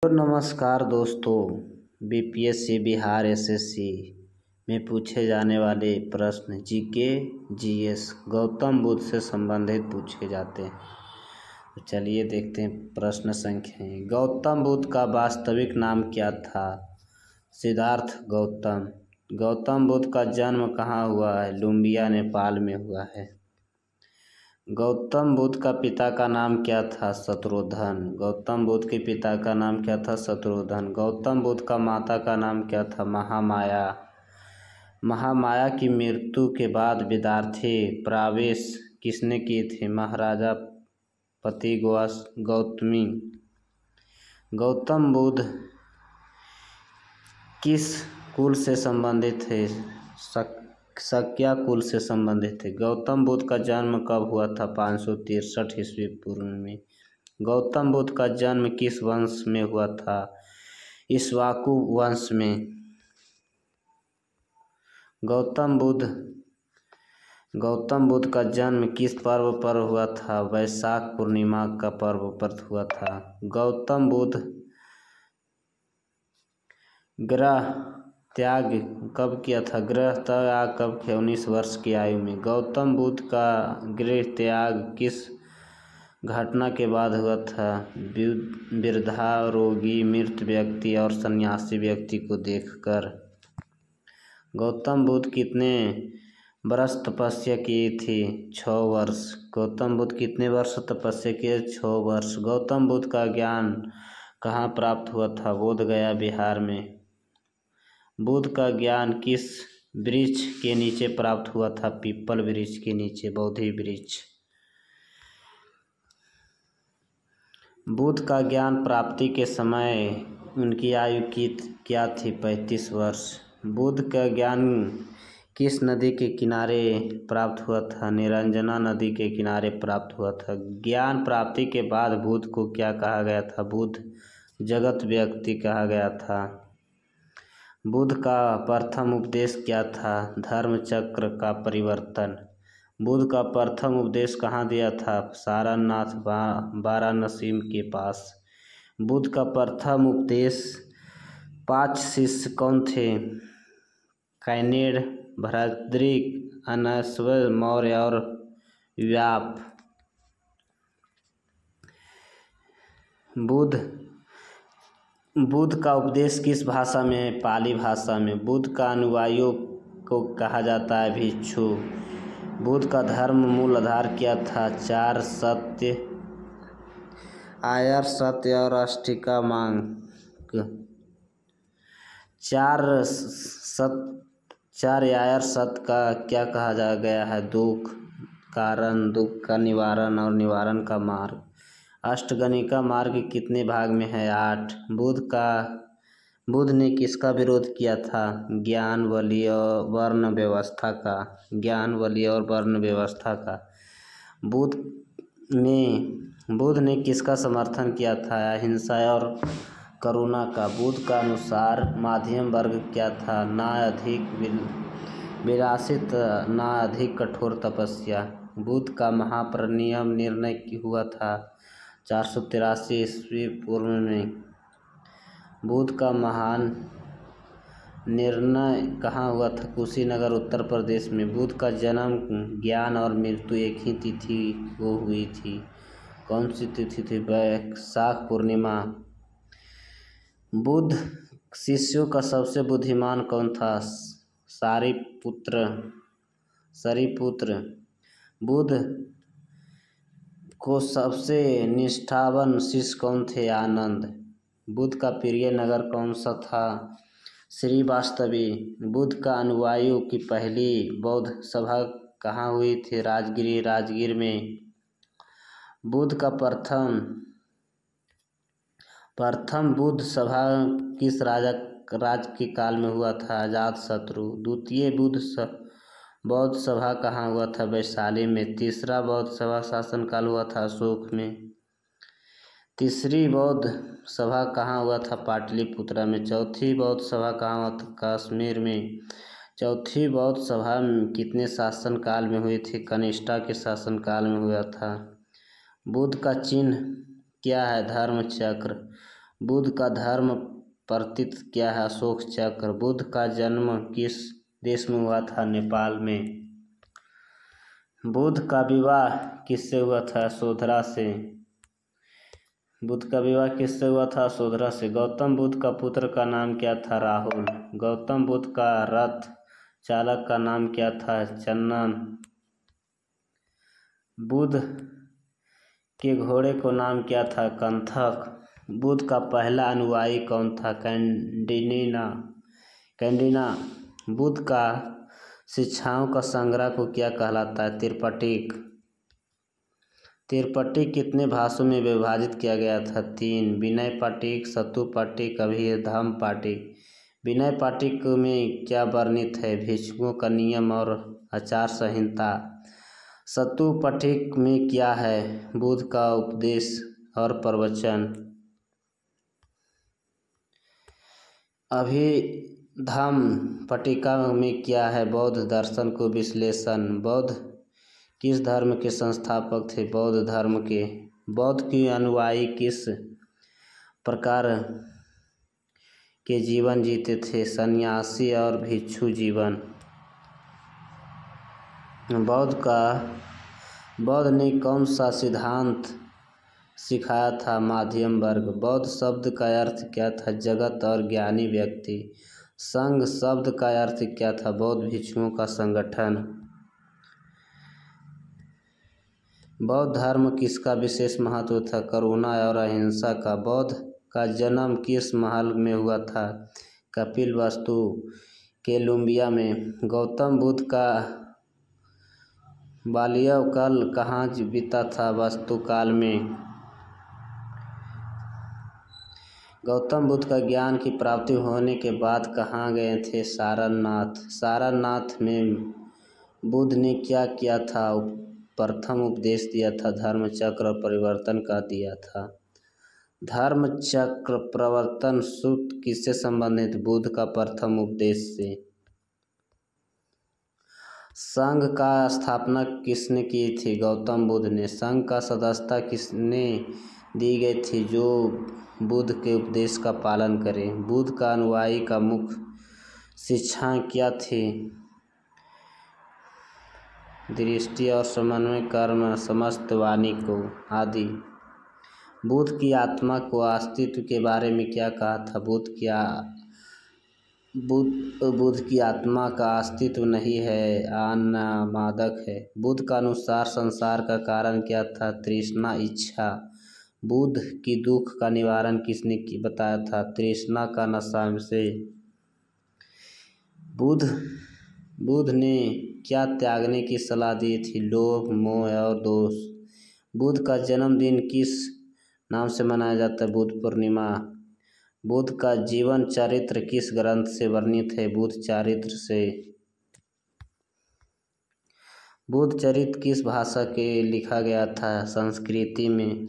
तो नमस्कार दोस्तों। बीपीएससी बिहार एसएससी में पूछे जाने वाले प्रश्न जीके जीएस गौतम बुद्ध से संबंधित पूछे जाते हैं। तो चलिए देखते हैं प्रश्न संख्या। गौतम बुद्ध का वास्तविक नाम क्या था? सिद्धार्थ गौतम। गौतम बुद्ध का जन्म कहाँ हुआ है? लुम्बिया नेपाल में हुआ है। गौतम बुद्ध का पिता का नाम क्या था? शत्रुघ्न। गौतम बुद्ध के पिता का नाम क्या था? शत्रुघ्न। गौतम बुद्ध का माता का नाम क्या था? महामाया। महामाया की मृत्यु के बाद विद्यार्थी प्रवेश किसने किए थे? महाराजा पति गौतमी। गौतम बुद्ध किस कुल से संबंधित थे? शक्या कुल से संबंधित थे। गौतम बुद्ध का जन्म कब हुआ था? 563 ईस्वी पूर्व में। गौतम बुद्ध का जन्म किस वंश में हुआ था? इक्ष्वाकु वंश में। गौतम बुद्ध का जन्म किस पर्व पर हुआ था? वैशाख पूर्णिमा का पर्व पर हुआ था। गौतम बुद्ध गृह त्याग कब किया था? गृह त्याग कब किया? 19 वर्ष की आयु में। गौतम बुद्ध का गृह त्याग किस घटना के बाद हुआ था? वृद्धा, रोगी, मृत व्यक्ति और सन्यासी व्यक्ति को देखकर। गौतम बुद्ध कितने वर्ष तपस्या की थी? 6 वर्ष। गौतम बुद्ध कितने वर्ष तपस्या किए? 6 वर्ष। गौतम बुद्ध का ज्ञान कहाँ प्राप्त हुआ था? बोधगया बिहार में। बुद्ध का ज्ञान किस वृक्ष के नीचे प्राप्त हुआ था? पीपल वृक्ष के नीचे, बोधि वृक्ष। बुद्ध का ज्ञान प्राप्ति के समय उनकी आयु क्या थी? 35 वर्ष। बुद्ध का ज्ञान किस नदी के किनारे प्राप्त हुआ था? निरंजना नदी के किनारे प्राप्त हुआ था। ज्ञान प्राप्ति के बाद बुद्ध को क्या कहा गया था? बुद्ध जगत व्यक्ति कहा गया था। बुद्ध का प्रथम उपदेश क्या था? धर्म चक्र का परिवर्तन। बुद्ध का प्रथम उपदेश कहाँ दिया था? सारनाथ वाराणसी के पास। बुद्ध का प्रथम उपदेश 5 शिष्य कौन थे? कैनेड, भद्रिक, अनश्वर, मौर्य और व्याप। बुद्ध का उपदेश किस भाषा में? पाली भाषा में। बुद्ध का अनुयायियों को कहा जाता है भिक्षु। बुद्ध का धर्म मूल आधार क्या था? 4 सत्य, आयर, सत्य और अष्टिका मांग। 4 आयर सत्य का क्या कहा गया है? दुख कारण, दुख का निवारण और निवारण का मार्ग। अष्टगनिका मार्ग कितने भाग में है? 8। बुद्ध ने किसका विरोध किया था? ज्ञान, बलि और वर्ण व्यवस्था का। ज्ञान, बलि और वर्ण व्यवस्था का। बुद्ध ने किसका समर्थन किया था? अहिंसा और करुणा का। बुद्ध का अनुसार मध्यम वर्ग क्या था? ना अधिक विलासित, ना अधिक कठोर तपस्या। बुद्ध का महापरिनिर्वाण निर्णय हुआ था 483 ईस्वी पूर्व में। बुद्ध का महान निर्णय कहाँ हुआ था? कुशीनगर, उत्तर प्रदेश में। बुद्ध का जन्म, ज्ञान और मृत्यु एक ही तिथि को हुई थी। कौन सी तिथि थी? वैशाख पूर्णिमा। बुद्ध शिष्यों का सबसे बुद्धिमान कौन था? सरिपुत्र। बुद्ध को सबसे निष्ठावान शिष्य कौन थे? आनंद। बुद्ध का प्रिय नगर कौन सा था? श्रीवास्तवी। बुद्ध का अनुयायियों की पहली बौद्ध सभा कहाँ हुई थी? राजगीर में। बुद्ध का प्रथम बुद्ध सभा किस राज के काल में हुआ था? अजातशत्रु। द्वितीय बौद्ध सभा कहाँ हुआ था? वैशाली में। तीसरा बौद्ध सभा शासनकाल हुआ था अशोक में। तीसरी बौद्ध सभा कहाँ हुआ था? पाटलिपुत्र में। चौथी बौद्ध सभा कहाँ हुआ था? कश्मीर में। चौथी बौद्ध सभा कितने शासनकाल में हुई थी? कनिष्ठा के शासनकाल में हुआ था। बुद्ध का चिन्ह क्या है? धर्म चक्र। बुद्ध का धर्म प्रतीक क्या है? अशोक चक्र। बुद्ध का जन्म किस देश में हुआ था? नेपाल में। बुद्ध का विवाह किससे हुआ था? यशोधरा से। बुद्ध का विवाह किससे हुआ था? यशोधरा से। गौतम बुद्ध का पुत्र का नाम क्या था? राहुल। गौतम बुद्ध का रथ चालक का नाम क्या था? चन्नन। बुद्ध के घोड़े को नाम क्या था? कंथक। बुद्ध का पहला अनुयायी कौन था? कैंडिना। बुद्ध का शिक्षाओं का संग्रह को क्या कहलाता है? त्रिपिटक। त्रिपिटक कितने भाषाओं में विभाजित किया गया था? 3। विनय पिटक, शतु पिटक, अभिधम्म पिटक। विनय पिटक में क्या वर्णित है? भिक्षुओं का नियम और आचार संहिता। शतु पिटक में क्या है? बुद्ध का उपदेश और प्रवचन। अभिधम्म पिटक में क्या है? बौद्ध दर्शन को विश्लेषण। बौद्ध किस धर्म के संस्थापक थे? बौद्ध धर्म के। बौद्ध के अनुयायी किस प्रकार के जीवन जीते थे? सन्यासी और भिक्षु जीवन। बौद्ध ने कौन सा सिद्धांत सिखाया था? मध्यम वर्ग। बौद्ध शब्द का अर्थ क्या था? जगत और ज्ञानी व्यक्ति। संघ शब्द का अर्थ क्या था? बौद्ध भिक्षुओं का संगठन। बौद्ध धर्म किसका विशेष महत्व था? करुणा और अहिंसा का। बौद्ध का जन्म किस महल में हुआ था? कपिलवस्तु कोलंबिया में। गौतम बुद्ध का बाल्यकाल कहाँ बीता था? वस्तुकाल में। गौतम बुद्ध का ज्ञान की प्राप्ति होने के बाद कहाँ गए थे? सारनाथ। सारनाथ में बुद्ध ने क्या किया था? प्रथम उपदेश दिया था। धर्मचक्र परिवर्तन का दिया था। धर्मचक्र प्रवर्तन सूत्र किससे संबंधित? बुद्ध का प्रथम उपदेश से। संघ का स्थापना किसने की थी? गौतम बुद्ध ने। संघ का सदस्यता किसने दी गई थी? जो बुद्ध के उपदेश का पालन करे। बुद्ध का अनुयायी का मुख्य शिक्षाएं क्या थी? दृष्टि और समन्वय, कर्म, समस्त वाणी को आदि। बुद्ध की आत्मा को अस्तित्व के बारे में क्या कहा था? बुद्ध की आत्मा का अस्तित्व नहीं है, अनामदक है। बुद्ध का अनुसार संसार का कारण क्या था? तृष्णा, इच्छा। बुद्ध की दुख का निवारण किसने बताया था? तृष्णा का नशा से। बुद्ध ने क्या त्यागने की सलाह दी थी? लोभ, मोह और दोष। बुद्ध का जन्मदिन किस नाम से मनाया जाता है? बुद्ध पूर्णिमा। बुद्ध का जीवन चरित्र किस ग्रंथ से वर्णित है? बुद्ध चरित्र से। बुद्ध चरित्र किस भाषा के लिखा गया था? संस्कृति में।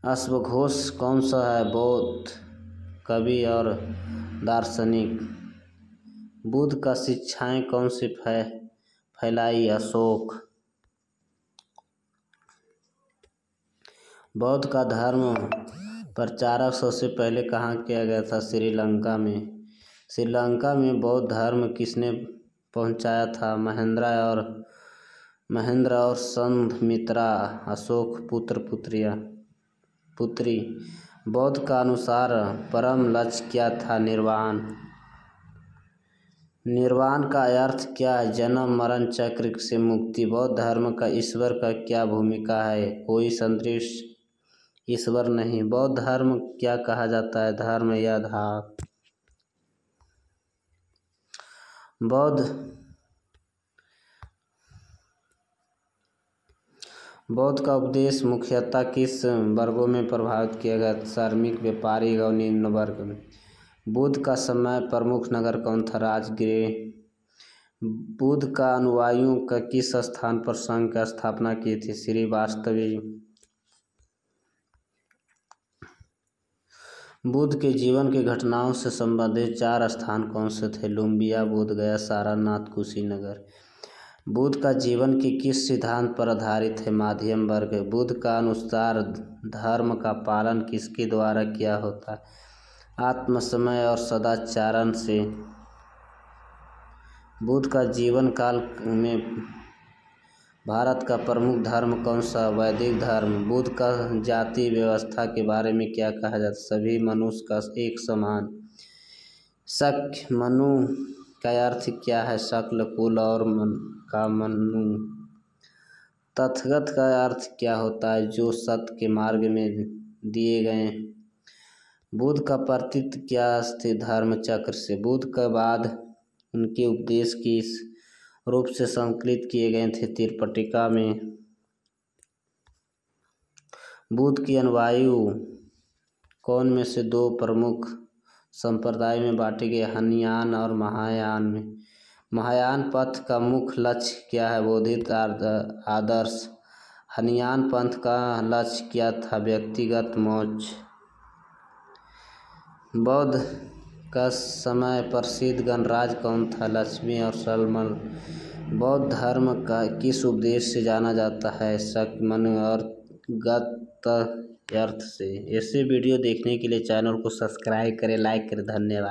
अश्वघोष कौन सा है? बौद्ध कवि और दार्शनिक। बुद्ध का शिक्षाएं कौन सी फैलाई? अशोक। बौद्ध का धर्म प्रचार सबसे पहले कहाँ किया गया था? श्रीलंका में। श्रीलंका में बौद्ध धर्म किसने पहुँचाया था? महेंद्र और संघमित्रा। अशोक पुत्री। बौद्ध का अनुसार परम लक्ष्य क्या था? निर्वाण। निर्वाण का अर्थ क्या है? जन्म मरण चक्र से मुक्ति। बौद्ध धर्म का ईश्वर का क्या भूमिका है? कोई सदृश ईश्वर नहीं। बौद्ध धर्म क्या कहा जाता है? धर्म या धाम। बौद्ध का उपदेश मुख्यतः किस वर्गों में प्रभावित किया गया? श्रमिक, व्यापारी और निम्न वर्ग में। बुद्ध का समय प्रमुख नगर कौन था? राजगृह। बुद्ध का अनुयायियों का किस स्थान पर संघ की स्थापना की थी? श्रीवास्तवी। बुद्ध के जीवन की घटनाओं से संबंधित 4 स्थान कौन से थे? लुम्बिनी, बोधगया, सारनाथ, कुशीनगर। बुद्ध का जीवन के किस सिद्धांत पर आधारित है? मध्यम वर्ग। बुद्ध का अनुसार धर्म का पालन किसके द्वारा किया होता है? आत्मसमय और सदाचारण से। बुद्ध का जीवन काल में भारत का प्रमुख धर्म कौन सा? वैदिक धर्म। बुद्ध का जाति व्यवस्था के बारे में क्या कहा जाता है? सभी मनुष्य का एक समान। शक्य मनु का अर्थ क्या है? शक्ल, कुल और मनु। तथागत का अर्थ क्या होता है? जो सत्य के मार्ग में दिए गए। बुद्ध का प्रतित्व क्या थे? धर्म चक्र से। बुद्ध के बाद उनके उपदेश किस रूप से संकलित किए गए थे? त्रिपिटक में। बुद्ध की अनुयायी कौन में से दो प्रमुख संप्रदाय में बांटे गए? हीनयान और महायान में। महायान पंथ का मुख्य लक्ष्य क्या है? बौद्धिक आदर्श। हीनयान पंथ का लक्ष्य क्या था? व्यक्तिगत मोक्ष। बौद्ध का समय प्रसिद्ध गणराज्य कौन था? लक्ष्मी और सलमन। बौद्ध धर्म का किस उपदेश से जाना जाता है? शक्य, मनु और गत अर्थ से। ऐसे वीडियो देखने के लिए चैनल को सब्सक्राइब करें, लाइक करें। धन्यवाद।